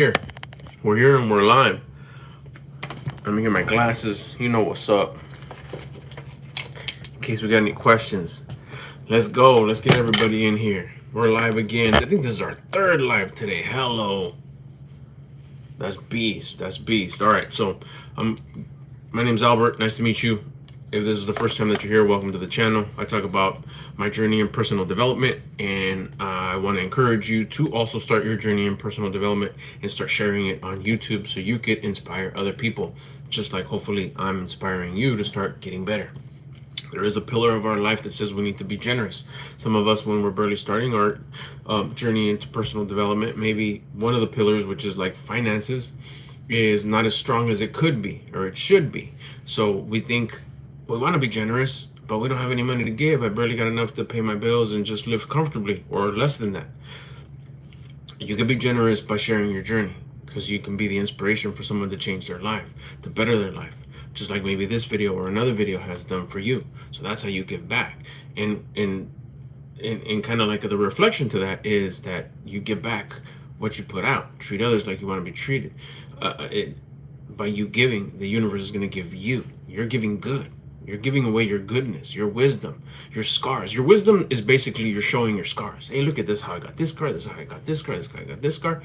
Here, we're here and we're live. Let me get my glasses. You know what's up. In case we got any questions, let's go. Let's get everybody in here. We're live again. I think this is our third live today. Hello. That's beast. That's beast. All right. So, my name's Albert. Nice to meet you. If this is the first time that you're here, welcome to the channel. I talk about my journey in personal development, and I want to encourage you to also start your journey in personal development and start sharing it on YouTube so you could inspire other people, just like hopefully I'm inspiring you to start getting better. There is a pillar of our life that says we need to be generous. Some of us, when we're barely starting our journey into personal development, maybe one of the pillars, which is like finances, is not as strong as it could be or it should be. So we think, we want to be generous, but we don't have any money to give. I barely got enough to pay my bills and just live comfortably, or less than that. You can be generous by sharing your journey, because you can be the inspiration for someone to change their life, to better their life, just like maybe this video or another video has done for you. So that's how you give back. And kind of like the reflection to that is that you give back what you put out. Treat others like you want to be treated. By you giving, the universe is going to give you. You're giving good. You're giving away your goodness, your wisdom, your scars. Your wisdom is basically you're showing your scars. Hey, look at this, how I got this car, this is how I got this car, this is how I got this car.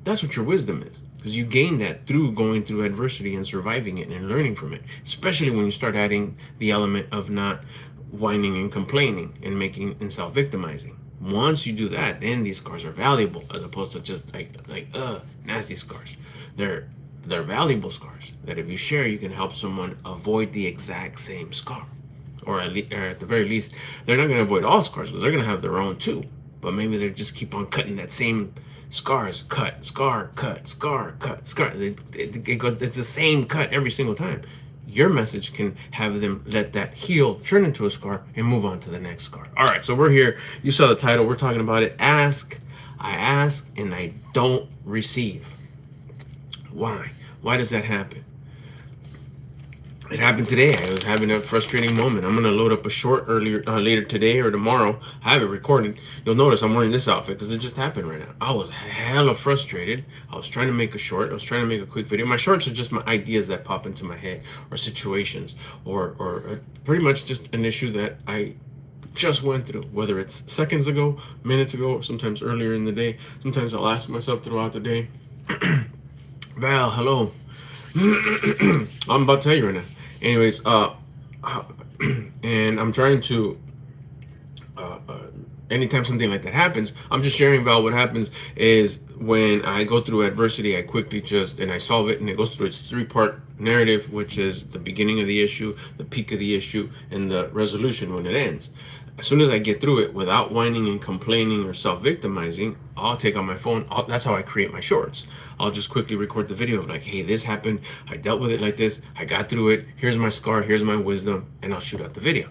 That's what your wisdom is, because you gain that through going through adversity and surviving it and learning from it, especially when you start adding the element of not whining and complaining and making and self-victimizing. Once you do that, then these scars are valuable, as opposed to just like nasty scars. They're valuable scars that if you share, you can help someone avoid the exact same scar, or at the very least, they're not going to avoid all scars, because they're going to have their own too. But maybe they just keep on cutting that same scars, cut, scar, cut, scar, cut, scar. It's the same cut every single time. Your message can have them let that heal, turn into a scar, and move on to the next scar. All right, so we're here. You saw the title. We're talking about it. Ask, I ask, and I don't receive. Why? Why does that happen? It happened today. I was having a frustrating moment. I'm gonna load up a short later today or tomorrow. I have it recorded. You'll notice I'm wearing this outfit because it just happened right now. I was hella frustrated. I was trying to make a short. I was trying to make a quick video. My shorts are just my ideas that pop into my head, or situations, or pretty much just an issue that I just went through, whether it's seconds ago, minutes ago, or sometimes earlier in the day. Sometimes I'll ask myself throughout the day. Val, hello. I'm about to tell you right now. Anyways, and I'm trying to, anytime something like that happens, I'm just sharing, Val, what happens is when I go through adversity, I quickly and I solve it, and it goes through its three-part narrative, which is the beginning of the issue, the peak of the issue, and the resolution when it ends. As soon as I get through it without whining and complaining or self-victimizing, I'll take out my phone. That's how I create my shorts. I'll just quickly record the video of like, hey, this happened. I dealt with it like this. I got through it. Here's my scar. Here's my wisdom. And I'll shoot out the video.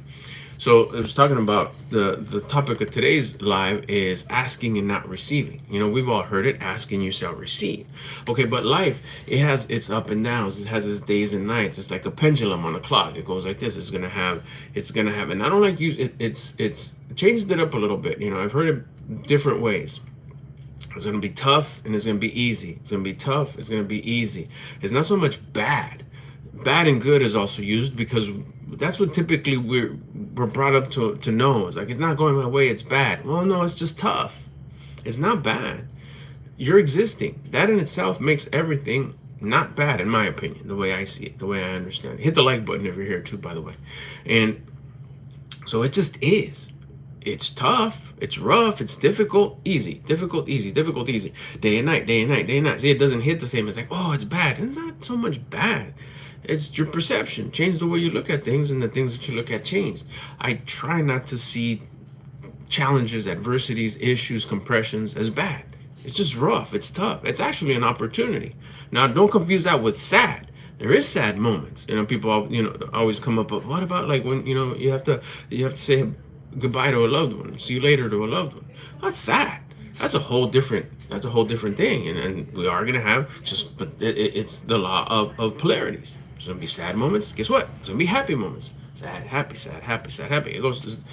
So I was talking about the topic of today's live is asking and not receiving. You know, we've all heard it, ask and you shall receive. Okay, but life, it has its up and downs. It has its days and nights. It's like a pendulum on a clock. It goes like this. It's gonna have, and I don't like it's changed it up a little bit. You know, I've heard it different ways. It's gonna be tough and it's gonna be easy. It's gonna be tough, it's gonna be easy. It's not so much bad. Bad and good is also used, because that's what typically we're brought up to know. It's like, it's not going my way, it's bad. Well, no, it's just tough. It's not bad. You're existing. That in itself makes everything not bad, in my opinion, the way I see it, the way I understand it. Hit the like button if you're here too, by the way. And so it just is. It's tough, it's rough, it's difficult, easy, difficult, easy, difficult, easy. Day and night, day and night, day and night. See, it doesn't hit the same. It's like, oh, it's bad. It's not so much bad. It's your perception. Change the way you look at things, and the things that you look at change. I try not to see challenges, adversities, issues, compressions as bad. It's just rough. It's tough. It's actually an opportunity. Now, don't confuse that with sad. There is sad moments. You know, people, always come up with, what about like when, you have to say goodbye to a loved one, see you later to a loved one. That's sad. That's a whole different thing. And we are gonna have but it's the law of polarities. There's gonna be sad moments. Guess what? There's gonna be happy moments. Sad, happy, sad, happy, sad, happy.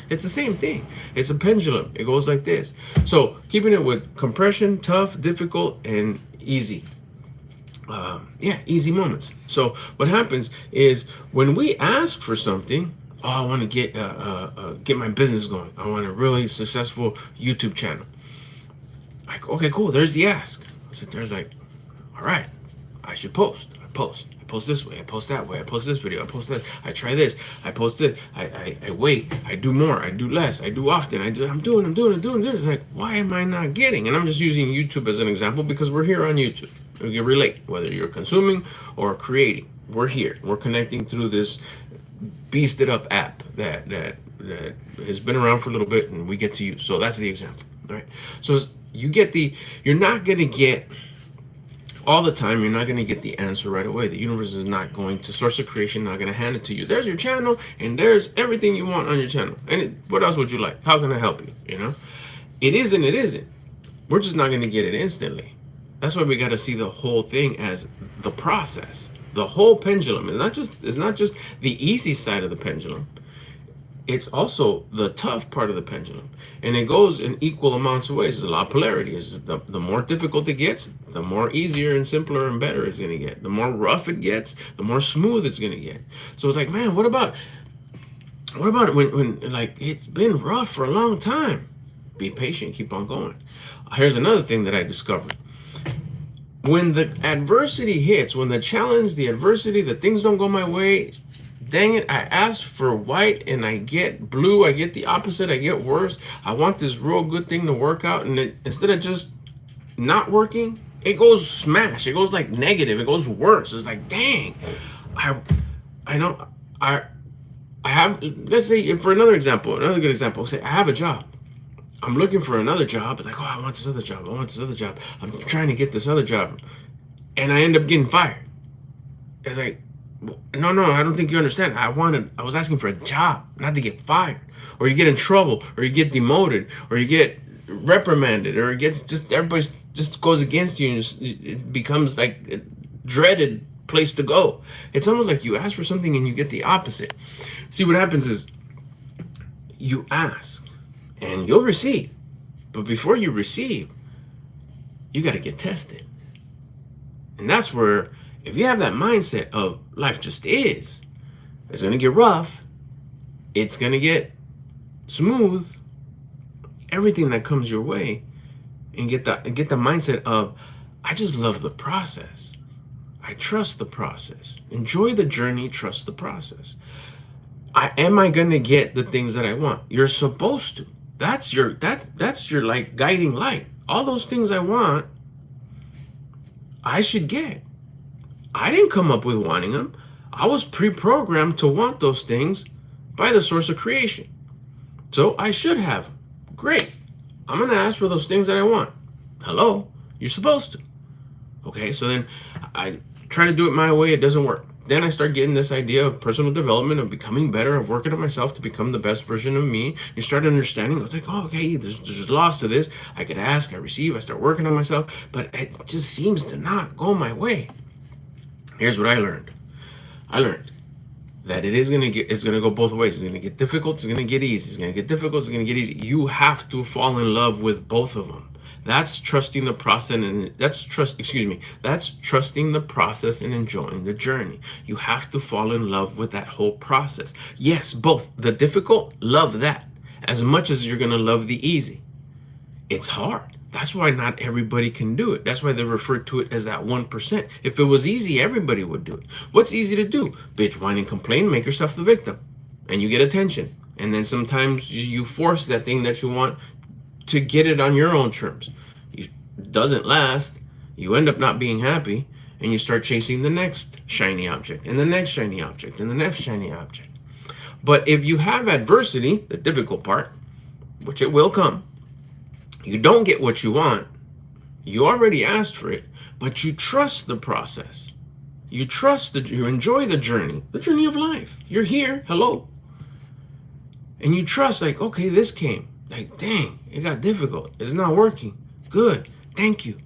It's the same thing. It's a pendulum. It goes like this. So keeping it with compression, tough, difficult, and easy. Yeah, easy moments. So what happens is when we ask for something, oh, I want to get my business going. I want a really successful YouTube channel. Like, okay, cool. There's the ask. I sit there's like, all right, I should post. I post. I post this way. I post that way. I post this video. I post that. I try this. I post this. I wait. I do more. I do less. I do often. I'm doing. It's like, why am I not getting? And I'm just using YouTube as an example because we're here on YouTube. We can relate whether you're consuming or creating. We're here. We're connecting through this beasted up app that has been around for a little bit and we get to use. So that's the example. All right. So you're not going to get all the time, you're not going to get the answer right away. The universe is not going to, source of creation, not going to hand it to you. There's your channel, and there's everything you want on your channel. And what else would you like? How can I help you? You know, it isn't. We're just not going to get it instantly. That's why we got to see the whole thing as the process. The whole pendulum is not just the easy side of the pendulum. It's also the tough part of the pendulum, and it goes in equal amounts of ways. There's a lot of polarity. The more difficult it gets, the more easier and simpler and better it's going to get. The more rough it gets, the more smooth it's going to get. So it's like, man, what about when like it's been rough for a long time? Be patient, keep on going. Here's another thing that I discovered. When the adversity hits, when the challenge, the adversity, the things don't go my way, dang it, I asked for white and I get blue. I get the opposite. I get worse. I want this real good thing to work out. And instead of just not working, it goes smash. It goes like negative. It goes worse. It's like, dang, I have, let's say for another good example, say I have a job. I'm looking for another job. It's like, oh, I want this other job. I want this other job. I'm trying to get this other job. And I end up getting fired. It's like, no, I don't think you understand. I was asking for a job, not to get fired. Or you get in trouble, or you get demoted, or you get reprimanded, or it gets just, everybody just goes against you, and it becomes like a dreaded place to go. It's almost like you ask for something and you get the opposite. See, what happens is you ask and you'll receive. But before you receive, you got to get tested. And that's where, if you have that mindset of life just is, it's going to get rough, it's going to get smooth, everything that comes your way, and get the mindset of, I just love the process. I trust the process. Enjoy the journey, trust the process. Am I going to get the things that I want? You're supposed to. That's your like guiding light. All those things I want, I should get. I didn't come up with wanting them. I was pre-programmed to want those things by the source of creation. So I should have. Great. I'm going to ask for those things that I want. Hello? You're supposed to. Okay, so then I try to do it my way. It doesn't work. Then I start getting this idea of personal development, of becoming better, of working on myself to become the best version of me. You start understanding. I was like, oh, okay, there's loss to this. I could ask, I receive, I start working on myself, but it just seems to not go my way. Here's what I learned. I learned that it's gonna go both ways. It's gonna get difficult, it's gonna get easy. It's gonna get difficult, it's gonna get easy. You have to fall in love with both of them. That's trusting the process, and that's trusting the process and enjoying the journey. You have to fall in love with that whole process. Yes, both. The difficult, love that as much as you're gonna love the easy. It's hard. That's why not everybody can do it. That's why they refer to it as that 1%. If it was easy, everybody would do it. What's easy to do? Bitch, whine, and complain, make yourself the victim. And you get attention. And then sometimes you force that thing that you want to get it on your own terms. It doesn't last. You end up not being happy. And you start chasing the next shiny object, and the next shiny object, and the next shiny object. But if you have adversity, the difficult part, which it will come, you don't get what you want. You already asked for it, but you trust the process. You enjoy the journey of life. You're here, hello. And you trust, like, okay, this came. Like, dang, it got difficult. It's not working. Good, thank you.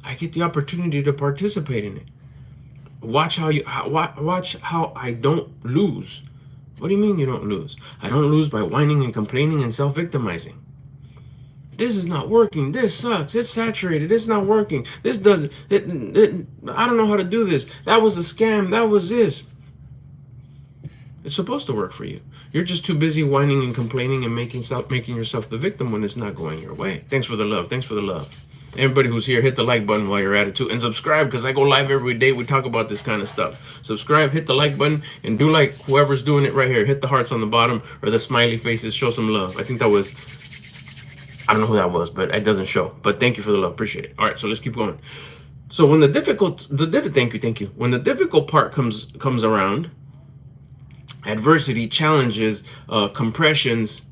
I get the opportunity to participate in it. Watch how I don't lose. What do you mean you don't lose? I don't lose by whining and complaining and self-victimizing. This is not working. This sucks. It's saturated. It's not working. This doesn't. I don't know how to do this. That was a scam. That was this. It's supposed to work for you. You're just too busy whining and complaining and making yourself the victim when it's not going your way. Thanks for the love. Thanks for the love. Everybody who's here, hit the like button while you're at it too. And subscribe, because I go live every day. We talk about this kind of stuff. Subscribe, hit the like button, and do like whoever's doing it right here. Hit the hearts on the bottom or the smiley faces. Show some love. I think that was, I don't know who that was, but it doesn't show. But thank you for the love. Appreciate it. All right, so let's keep going. So when thank you. When the difficult part comes around, adversity, challenges, compressions,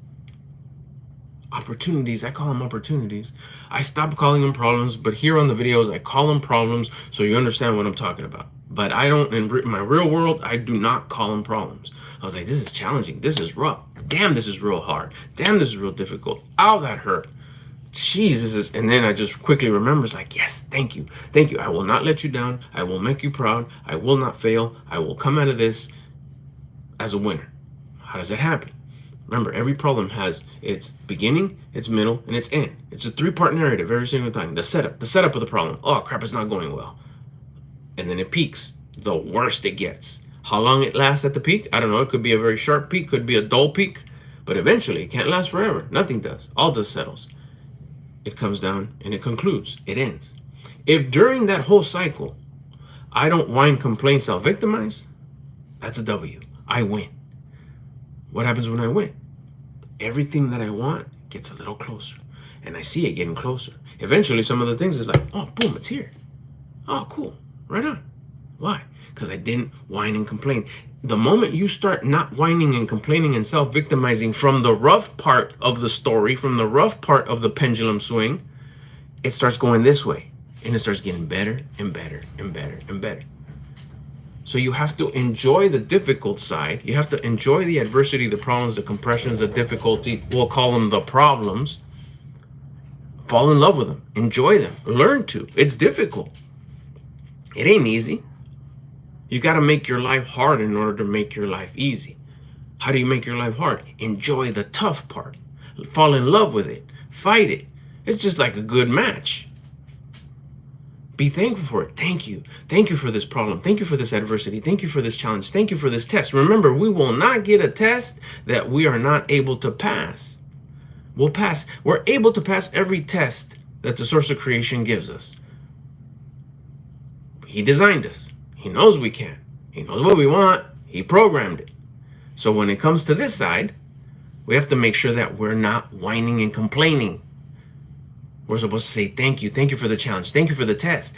opportunities, I call them opportunities. I stopped calling them problems, but here on the videos, I call them problems so you understand what I'm talking about. But I don't, in my real world, I do not call them problems. I was like, this is challenging. This is rough. Damn, this is real hard. Damn, this is real difficult. Ow, that hurt. Jeez, this is, and then I just quickly remember, it's like, yes, thank you. Thank you. I will not let you down. I will make you proud. I will not fail. I will come out of this as a winner. How does that happen? Remember, every problem has its beginning, its middle, and its end. It's a three-part narrative every single time. The setup of the problem. Oh, crap, it's not going well. And then it peaks. The worst it gets. How long it lasts at the peak? I don't know. It could be a very sharp peak, could be a dull peak, but eventually it can't last forever. Nothing does. All dust settles. It comes down and it concludes. It ends. If during that whole cycle, I don't whine, complain, self-victimize, that's a W. I win. What happens when I win? Everything that I want gets a little closer, and I see it getting closer. Eventually, some of the things is like, oh, boom, it's here. Oh, cool. Right on. Why? Because I didn't whine and complain. The moment you start not whining and complaining and self-victimizing from the rough part of the story, from the rough part of the pendulum swing, it starts going this way, and it starts getting better and better and better and better. So you have to enjoy the difficult side. You have to enjoy the adversity, the problems, the compressions, the difficulty. We'll call them the problems. Fall in love with them. Enjoy them. Learn to. It's difficult. It ain't easy. You got to make your life hard in order to make your life easy. How do you make your life hard? Enjoy the tough part. Fall in love with it. Fight it. It's just like a good match. Be thankful for it. Thank you. Thank you for this problem. Thank you for this adversity. Thank you for this challenge. Thank you for this test. Remember, we will not get a test that we are not able to pass. We'll pass. We're able to pass every test that the source of creation gives us. He designed us. He knows we can. He knows what we want. He programmed it. So when it comes to this side, we have to make sure that we're not whining and complaining. We're supposed to say, thank you for the challenge. Thank you for the test.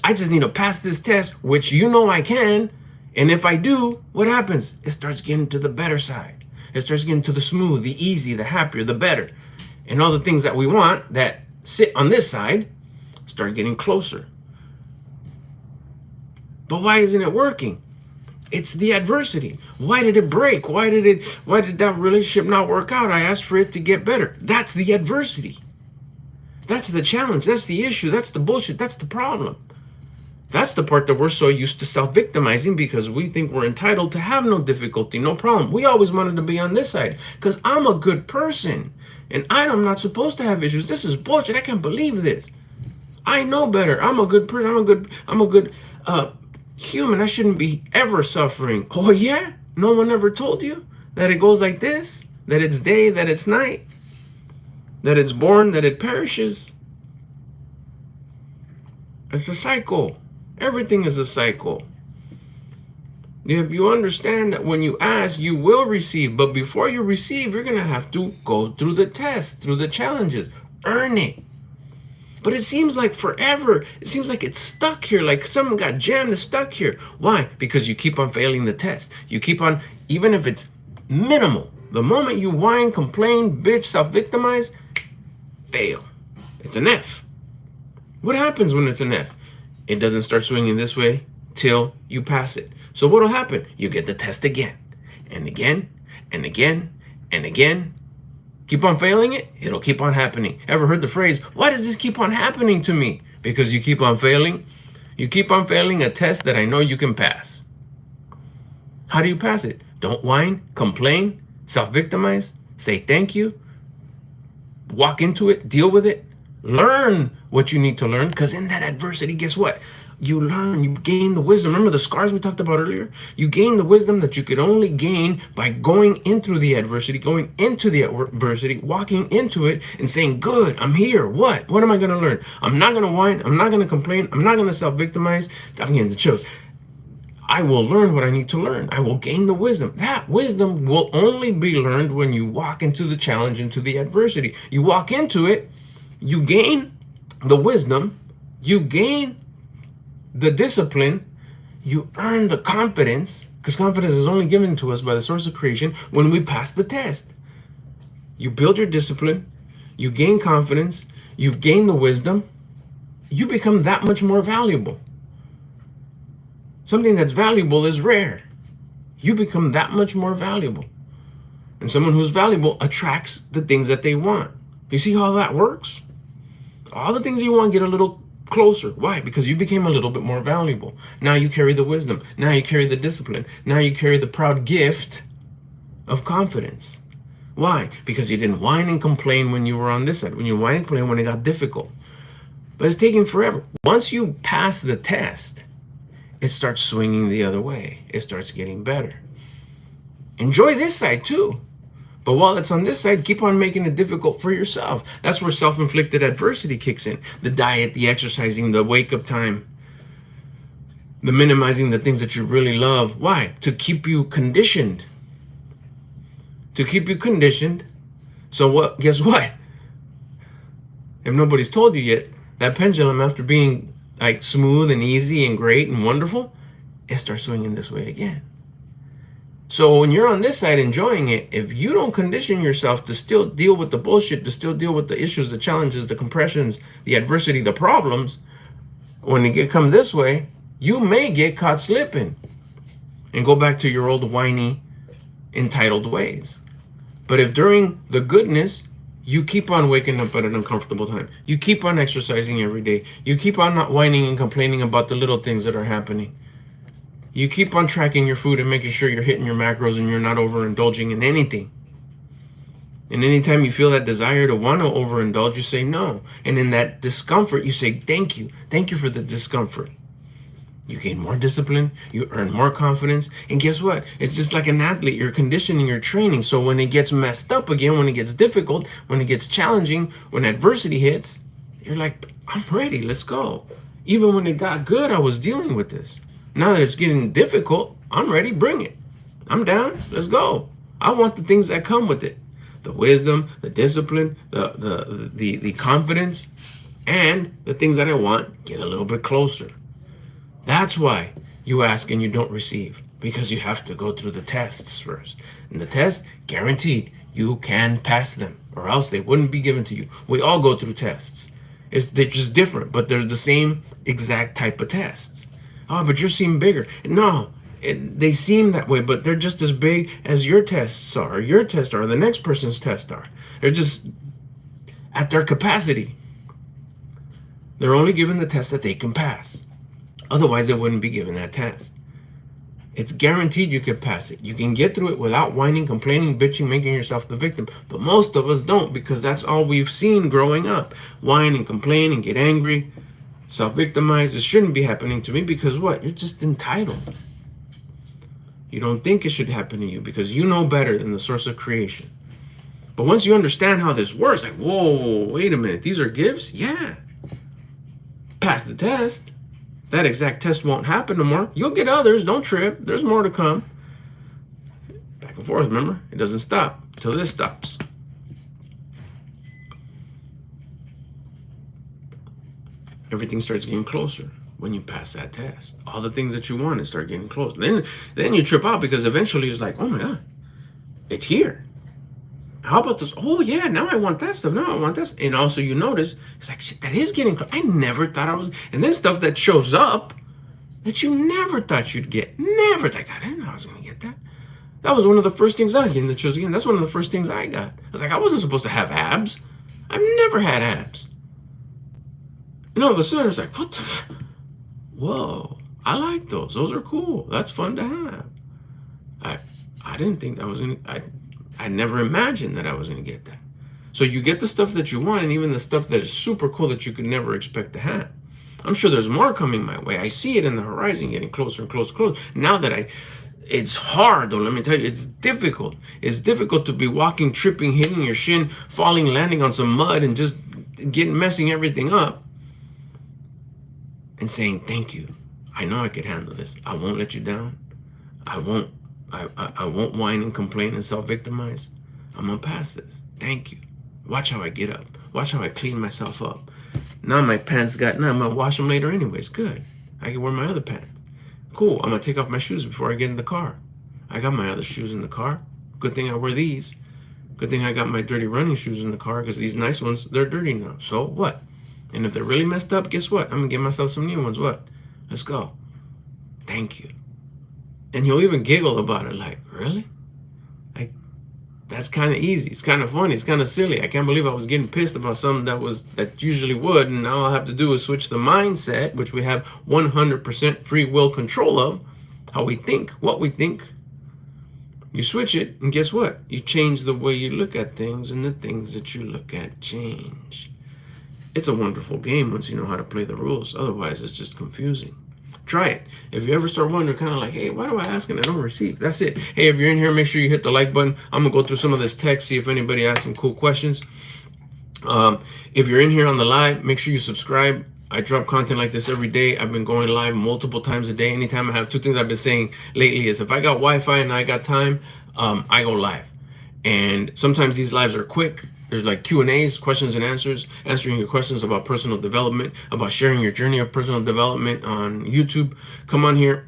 I just need to pass this test, which you know I can. And if I do, what happens? It starts getting to the better side. It starts getting to the smooth, the easy, the happier, the better. And all the things that we want that sit on this side start getting closer. But why isn't it working? It's the adversity. Why did it break? Why did that relationship not work out? I asked for it to get better. That's the adversity. That's the challenge. That's the issue. That's the bullshit. That's the problem. That's the part that we're so used to self-victimizing because we think we're entitled to have no difficulty, no problem. We always wanted to be on this side because I'm a good person and I'm not supposed to have issues. This is bullshit. I can't believe this. I know better. I'm a good person. I'm a good human. I shouldn't be ever suffering. Oh yeah? No one ever told you that it goes like this? That it's day, that it's night? That it's born, that it perishes. It's a cycle. Everything is a cycle. If you understand that when you ask, you will receive. But before you receive, you're going to have to go through the test, through the challenges. Earn it. But it seems like forever. It seems like it's stuck here, like someone got jammed and stuck here. Why? Because you keep on failing the test. You keep on, even if it's minimal. The moment you whine, complain, bitch, self-victimize, fail. It's an F. What happens when it's an F? It doesn't start swinging this way till you pass it. So what'll happen? You get the test again and again and again and again. Keep on failing it, it'll keep on happening. Ever heard the phrase, why does this keep on happening to me? Because you keep on failing. You keep on failing a test that I know you can pass. How do you pass it? Don't whine, complain, self-victimize, say thank you. walk into it, deal with it, learn what you need to learn, because in that adversity, guess what? You learn, you gain the wisdom. Remember the scars we talked about earlier? You gain the wisdom that you could only gain by going into the adversity, walking into it and saying, good, I'm here. What? What am I going to learn? I'm not going to whine. I'm not going to complain. I'm not going to self-victimize. I'm getting the chills. I will learn what I need to learn. I will gain the wisdom. That wisdom will only be learned when you walk into the challenge, into the adversity. You walk into it, you gain the wisdom, you gain the discipline, you earn the confidence, because confidence is only given to us by the source of creation when we pass the test. You build your discipline, you gain confidence, you gain the wisdom, you become that much more valuable. Something that's valuable is rare. You become that much more valuable. And someone who's valuable attracts the things that they want. You see how that works? All the things you want get a little closer. Why? Because you became a little bit more valuable. Now you carry the wisdom. Now you carry the discipline. Now you carry the proud gift of confidence. Why? Because you didn't whine and complain when you were on this side. When you whine and complain when it got difficult. But it's taking forever. Once you pass the test, it starts swinging the other way. It starts getting better. Enjoy this side too. But while it's on this side, keep on making it difficult for yourself. That's where self-inflicted adversity kicks in. The diet, the exercising, the wake-up time, the minimizing the things that you really love. Why? To keep you conditioned. To keep you conditioned. So what? Guess what? If nobody's told you yet, that pendulum, after being like smooth and easy and great and wonderful, it starts swinging this way again. So when you're on this side enjoying it, if you don't condition yourself to still deal with the bullshit, to still deal with the issues, the challenges, the compressions, the adversity, the problems, when it comes this way, you may get caught slipping and go back to your old whiny, entitled ways. But if during the goodness, you keep on waking up at an uncomfortable time, you keep on exercising every day, you keep on not whining and complaining about the little things that are happening, you keep on tracking your food and making sure you're hitting your macros and you're not overindulging in anything. And anytime you feel that desire to want to overindulge, you say no. And in that discomfort, you say, thank you. Thank you for the discomfort. You gain more discipline, you earn more confidence. And guess what? It's just like an athlete. You're conditioning, you're training. So when it gets messed up again, when it gets difficult, when it gets challenging, when adversity hits, you're like, I'm ready, let's go. Even when it got good, I was dealing with this. Now that it's getting difficult, I'm ready, bring it. I'm down, let's go. I want the things that come with it. The wisdom, the discipline, the confidence, and the things that I want get a little bit closer. That's why you ask and you don't receive, because you have to go through the tests first. And the test, guaranteed, you can pass them, or else they wouldn't be given to you. We all go through tests. They're just different, but they're the same exact type of tests. Oh, but yours seem bigger. No, they seem that way, but they're just as big as your tests are, or your tests are, or the next person's tests are. They're just at their capacity. They're only given the test that they can pass. Otherwise, they wouldn't be given that test. It's guaranteed you can pass it. You can get through it without whining, complaining, bitching, making yourself the victim. But most of us don't, because that's all we've seen growing up. Whine and complain and get angry, self-victimize. It shouldn't be happening to me because what? You're just entitled. You don't think it should happen to you because you know better than the source of creation. But once you understand how this works, like, whoa, wait a minute, these are gifts? Yeah. Pass the test. That exact test won't happen no more. You'll get others. Don't trip. There's more to come. Back and forth, remember? It doesn't stop until this stops. Everything starts getting closer when you pass that test. All the things that you wanted start getting closer. Then you trip out because eventually it's like, oh my God, it's here. How about this? Oh yeah, now I want that stuff. Now I want this. And also you notice, it's like, shit, that is getting close. I never thought I was. And then stuff that shows up that you never thought you'd get. Never. Like, I didn't know I was going to get that. That was one of the first things I get in the shows again. That's one of the first things I got. I was like, I wasn't supposed to have abs. I've never had abs. And all of a sudden it's like, what the whoa, I like those. Those are cool. That's fun to have. I didn't think I was going to, I never imagined that I was going to get that. So you get the stuff that you want, and even the stuff that is super cool that you could never expect to have. I'm sure there's more coming my way. I see it in the horizon getting closer and closer, closer. Now that it's hard though, let me tell you, it's difficult. It's difficult to be walking, tripping, hitting your shin, falling, landing on some mud, and just messing everything up, and saying thank you. I know I could handle this. I won't let you down. I won't whine and complain and self-victimize. I'm gonna pass this. Thank you. Watch how I get up. Watch how I clean myself up. Now my pants I'm gonna wash them later anyways. Good. I can wear my other pants. Cool. I'm gonna take off my shoes before I get in the car. I got my other shoes in the car. Good thing I wear these. Good thing I got my dirty running shoes in the car, because these nice ones, they're dirty now. So what? And if they're really messed up, guess what? I'm gonna get myself some new ones. What? Let's go. Thank you. And you'll even giggle about it, like, really? Like, that's kind of easy. It's kind of funny. It's kind of silly. I can't believe I was getting pissed about something that usually would, and all I have to do is switch the mindset, which we have 100% free will control of, how we think, what we think. You switch it, and guess what? You change the way you look at things, and the things that you look at change. It's a wonderful game once you know how to play the rules. Otherwise, it's just confusing. Try it. If you ever start wondering, kind of like, hey, why do I ask and I don't receive? That's it. Hey, if you're in here, make sure you hit the like button. I'm going to go through some of this text, see if anybody has some cool questions. If you're in here on the live, make sure you subscribe. I drop content like this every day. I've been going live multiple times a day. Anytime I have, two things I've been saying lately is if I got Wi-Fi and I got time, I go live. And sometimes these lives are quick. There's like Q&As, questions and answers, answering your questions about personal development, about sharing your journey of personal development on YouTube. Come on here,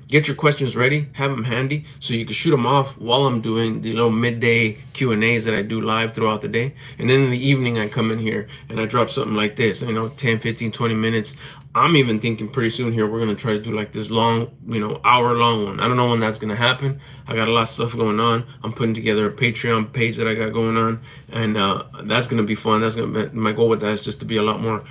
get your questions ready, have them handy so you can shoot them off while I'm doing the little midday Q&As that I do live throughout the day. And then in the evening, I come in here and I drop something like this, 10, 15, 20 minutes. I'm even thinking pretty soon here, we're going to try to do like this long, hour-long one. I don't know when that's going to happen. I got a lot of stuff going on. I'm putting together a Patreon page that I got going on, and that's going to be fun. My goal with that is just to be a lot more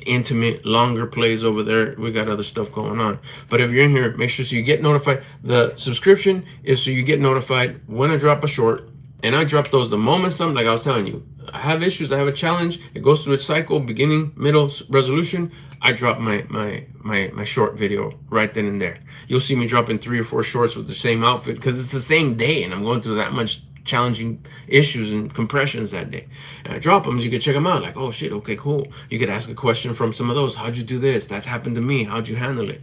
intimate, longer plays over there. We got other stuff going on. But if you're in here, make sure so you get notified. The subscription is so you get notified when I drop a short. And I drop those the moment something, like I was telling you, I have issues, I have a challenge, it goes through its cycle, beginning, middle, resolution. I drop my short video right then and there. You'll see me dropping 3 or 4 shorts with the same outfit because it's the same day and I'm going through that much challenging issues and compressions that day. And I drop them, you can check them out, like, oh shit, okay, cool. You could ask a question from some of those. How'd you do this? That's happened to me. How'd you handle it?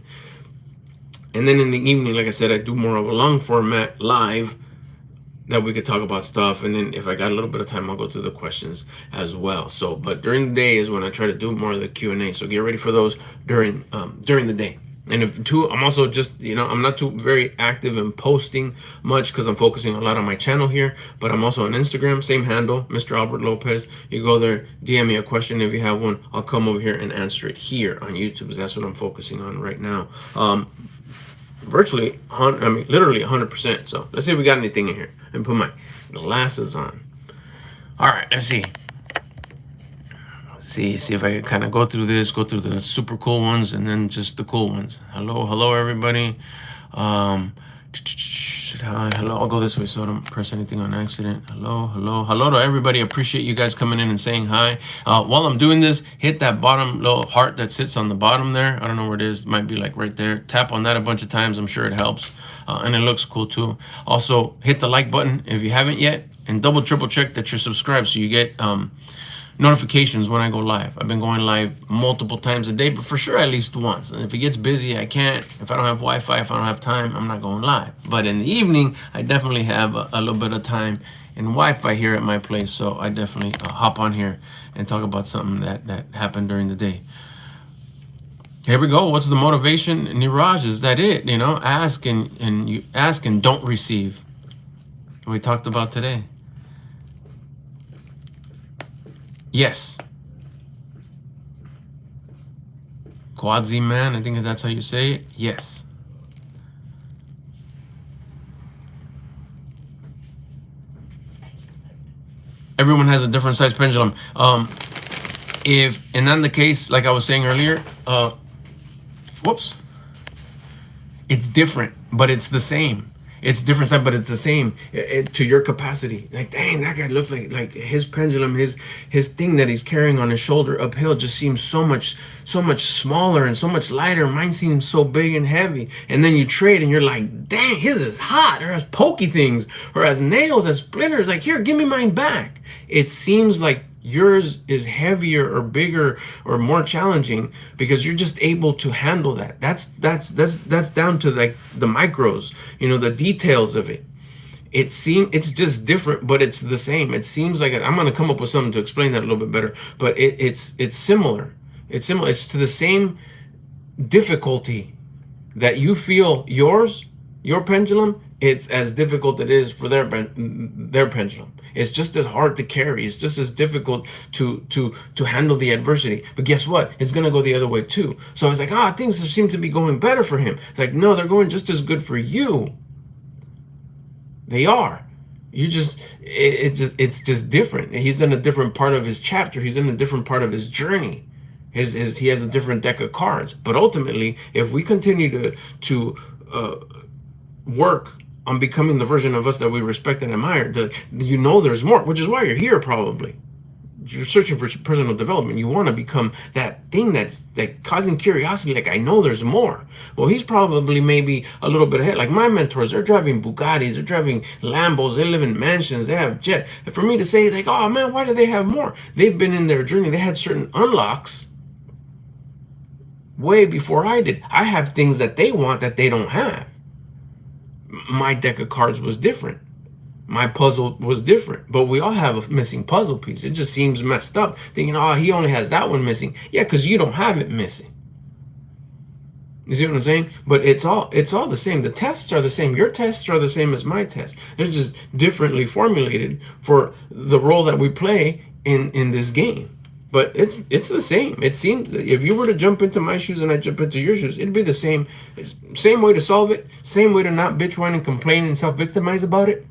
And then in the evening, like I said, I do more of a long format live that we could talk about stuff, and then if I got a little bit of time, I'll go through the questions as well. So, but during the day is when I try to do more of the Q&A. So get ready for those during the day. And I'm also just, I'm not too very active in posting much because I'm focusing a lot on my channel here, but I'm also on Instagram, same handle, Mr. Albert Lopez. You go there, DM me a question if you have one. I'll come over here and answer it here on YouTube because that's what I'm focusing on right now. Virtually, literally 100%. So let's see if we got anything in here. And put my glasses on. All right, let's see. See if I can kind of go through the super cool ones and then just the cool ones. Hello, everybody. Hello. I'll go this way so I don't press anything on accident. Hello to everybody. Appreciate you guys coming in and saying hi. While I'm doing this, hit that bottom little heart that sits on the bottom there. I don't know where it is. It might be like right there. Tap on that a bunch of times. I'm sure it helps. And it looks cool too. Also, hit the like button if you haven't yet, and triple check that you're subscribed so you get notifications when I go live. I've been going live multiple times a day, but for sure at least once. And if it gets busy, I can't. If I don't have Wi-Fi, if I don't have time, I'm not going live. But in the evening, I definitely have a little bit of time and Wi-Fi here at my place, so I definitely hop on here and talk about something that happened during the day. Here we go. What's the motivation? Niraj, is that it? Ask and you ask and don't receive. We talked about today. Yes. Quadzi man, I think that's how you say it. Yes. Everyone has a different size pendulum. And then the case, like I was saying earlier, it's different, but it's the same. It's different side, but it's the same to your capacity. Like, dang, that guy looks like his pendulum, his thing that he's carrying on his shoulder uphill just seems so much smaller and so much lighter. Mine seems so big and heavy. And then you trade, and you're like, dang, his is hot, or has pokey things, or has nails, has splinters. Like, here, give me mine back. It seems like yours is heavier or bigger or more challenging because you're just able to handle that. That's down to like the micros, the details of it. It's just different, but it's the same. It seems like I'm going to come up with something to explain that a little bit better, but it's similar. It's similar. It's to the same difficulty that you feel your pendulum. It's as difficult it is for their pendulum. It's just as hard to carry. It's just as difficult to handle the adversity. But guess what? It's gonna go the other way too. So it's like, things seem to be going better for him. It's like, no, they're going just as good for you. They are. It's just different. He's in a different part of his chapter. He's in a different part of his journey. He has a different deck of cards. But ultimately, if we continue to work on becoming the version of us that we respect and admire, there's more, which is why you're here. Probably you're searching for personal development. You want to become that thing that's like causing curiosity, like, I know there's more. Well, he's probably maybe a little bit ahead. Like my mentors, they're driving Bugattis, they're driving Lambos, they live in mansions, they have jets. And for me to say like, oh man, why do they have more? They've been in their journey. They had certain unlocks way before I did. I have things that they want that they don't have. My deck of cards was different. My puzzle was different. But we all have a missing puzzle piece. It just seems messed up. Thinking, he only has that one missing. Yeah, because you don't have it missing. You see what I'm saying? But it's all the same. The tests are the same. Your tests are the same as my tests. They're just differently formulated for the role that we play in this game. But it's the same. It seems if you were to jump into my shoes and I jump into your shoes, it'd be the same. Same way to solve it. Same way to not bitch, whine, and complain and self-victimize about it.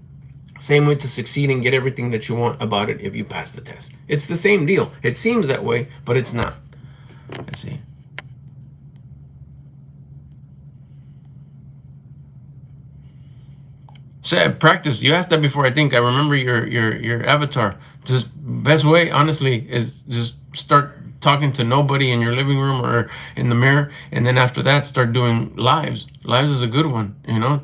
Same way to succeed and get everything that you want about it if you pass the test. It's the same deal. It seems that way, but it's not. Let's see. So practice. You asked that before. I think I remember your avatar. Just best way, honestly, is just start talking to nobody in your living room or in the mirror, and then after that, start doing lives. Lives is a good one.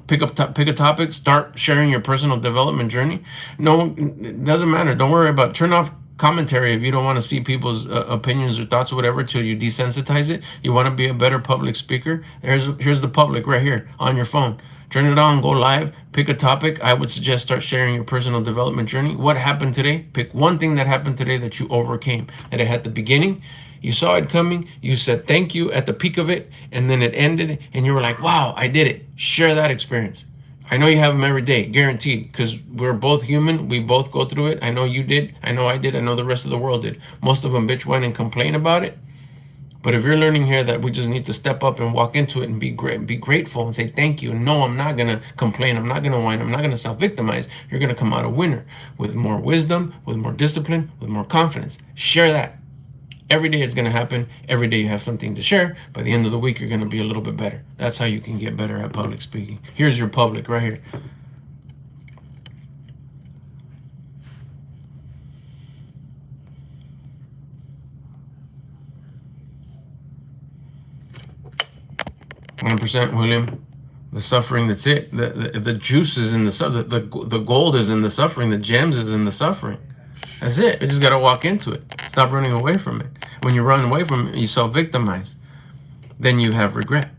Pick a topic, start sharing your personal development journey. No, it doesn't matter. Don't worry about. Turn off commentary if you don't want to see people's opinions or thoughts or whatever till you desensitize it. You want to be a better public speaker. Here's the public right here on your phone. Turn it on, go live, pick a topic. I would suggest start sharing your personal development journey. What happened today? Pick one thing that happened today that you overcame, that it had the beginning. You saw it coming. You said thank you at the peak of it, and then it ended, and you were like, wow, I did it. Share that experience. I know you have them every day, guaranteed, because we're both human. We both go through it. I know you did. I know I did. I know the rest of the world did. Most of them bitch, whine, and complain about it. But if you're learning here that we just need to step up and walk into it and be grateful and say thank you. No, I'm not going to complain. I'm not going to whine. I'm not going to self-victimize. You're going to come out a winner with more wisdom, with more discipline, with more confidence. Share that. Every day it's going to happen. Every day you have something to share. By the end of the week, you're going to be a little bit better. That's how you can get better at public speaking. Here's your public right here. %, William. The suffering, that's it. The juice is in the gold is in the suffering. The gems is in the suffering. That's it. You just got to walk into it. Stop running away from it. When you run away from it, you self-victimize. Then you have regret.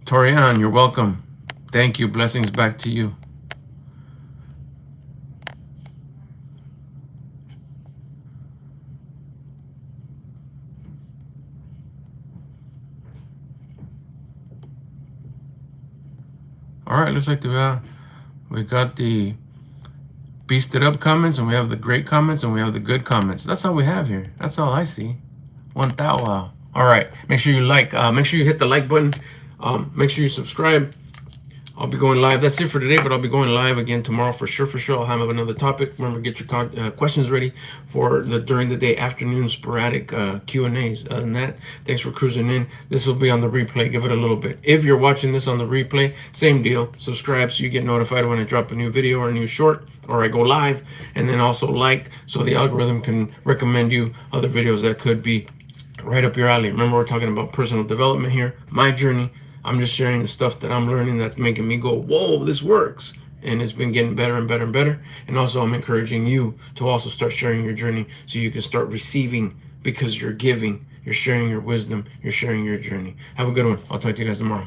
Torian, you're welcome. Thank you. Blessings back to you. All right, looks like we got the beasted up comments, and we have the great comments, and we have the good comments. That's all we have here. That's all I see. 1,000. Wow. All right, make sure you like. Make sure you hit the like button. Make sure you subscribe. I'll be going live. That's it for today, but I'll be going live again tomorrow for sure. I'll have another topic. Remember, get your questions ready for the during the day afternoon sporadic Q&As. Other than that, thanks for cruising in. This will be on the replay. Give it a little bit. If you're watching this on the replay, same deal. Subscribe so you get notified when I drop a new video or a new short or I go live. And then also like so the algorithm can recommend you other videos that could be right up your alley. Remember, we're talking about personal development here, my journey. I'm just sharing the stuff that I'm learning that's making me go, whoa, this works. And it's been getting better and better and better. And also I'm encouraging you to also start sharing your journey so you can start receiving, because you're giving, you're sharing your wisdom, you're sharing your journey. Have a good one. I'll talk to you guys tomorrow.